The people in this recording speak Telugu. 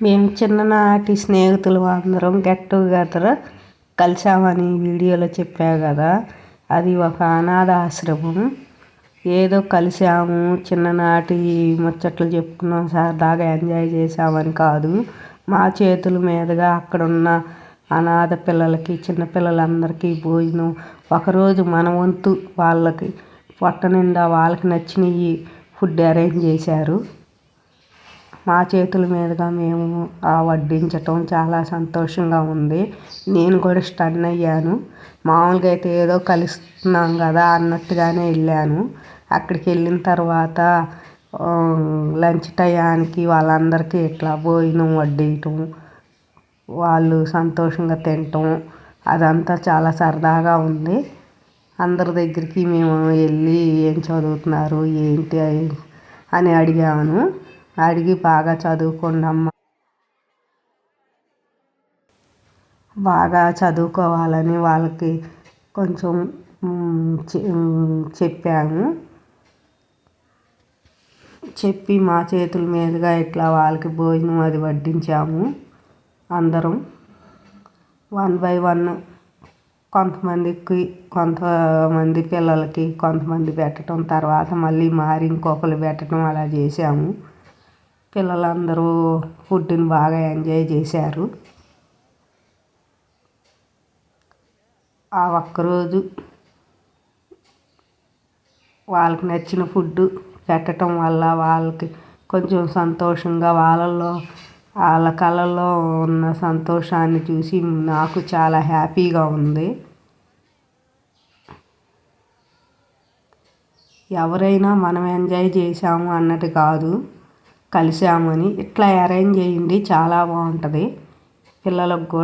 మేము చిన్ననాటి స్నేహితులు అందరం గెట్ టుగెదర్ కలిసామని వీడియోలో చెప్పా కదా, అది ఒక అనాథ ఆశ్రమం. ఏదో కలిసాము, చిన్ననాటి ముచ్చట్లు చెప్పుకున్నాం, సరదాగా ఎంజాయ్ చేసామని కాదు. మా చేతుల మీదుగా అక్కడున్న అనాథ పిల్లలకి, చిన్నపిల్లలందరికీ భోజనం ఒకరోజు మన వంతు వాళ్ళకి పొట్ట నిండా వాళ్ళకి నచ్చినవి ఫుడ్ అరేంజ్ చేశారు. మా చేతుల మీదుగా మేము వడ్డించటం చాలా సంతోషంగా ఉంది. నేను కూడా స్టన్ అయ్యాను. మామూలుగా అయితే ఏదో కలుస్తున్నాం కదా అన్నట్టుగానే వెళ్ళాను. అక్కడికి వెళ్ళిన తర్వాత లంచ్ టయానికి వాళ్ళందరికీ ఇట్లా భోజనం వడ్డించటం, వాళ్ళు సంతోషంగా తినటం, అదంతా చాలా సరదాగా ఉంది. అందరి దగ్గరికి మేము వెళ్ళి ఏం చదువుతున్నారు ఏంటి అని అడిగాను. అడిగి బాగా చదువుకోండమ్మా, బాగా చదువుకోవాలని వాళ్ళకి కొంచెం చెప్పాము. చెప్పి మా చేతుల మీదుగా ఇట్లా వాళ్ళకి భోజనం అది వడ్డించాము. అందరం 1 by 1 కొంతమంది పిల్లలకి కొంతమంది పెట్టడం, తర్వాత మళ్ళీ మారి ఇంకొకరు పెట్టడం అలా చేసాము. పిల్లలందరూ ఫుడ్ని బాగా ఎంజాయ్ చేశారు. ఆ ఒక్కరోజు వాళ్ళకి నచ్చిన ఫుడ్ పెట్టడం వల్ల వాళ్ళకి కొంచెం సంతోషంగా, వాళ్ళ కళ్ళల్లో ఉన్న సంతోషాన్ని చూసి నాకు చాలా హ్యాపీగా ఉంది. ఎవరైనా మనం ఎంజాయ్ చేసాము అన్నట్టు కాదు, కలిసామని ఇట్లా అరేంజ్ చేయండి, చాలా బాగుంటుంది పిల్లలకు కూడా.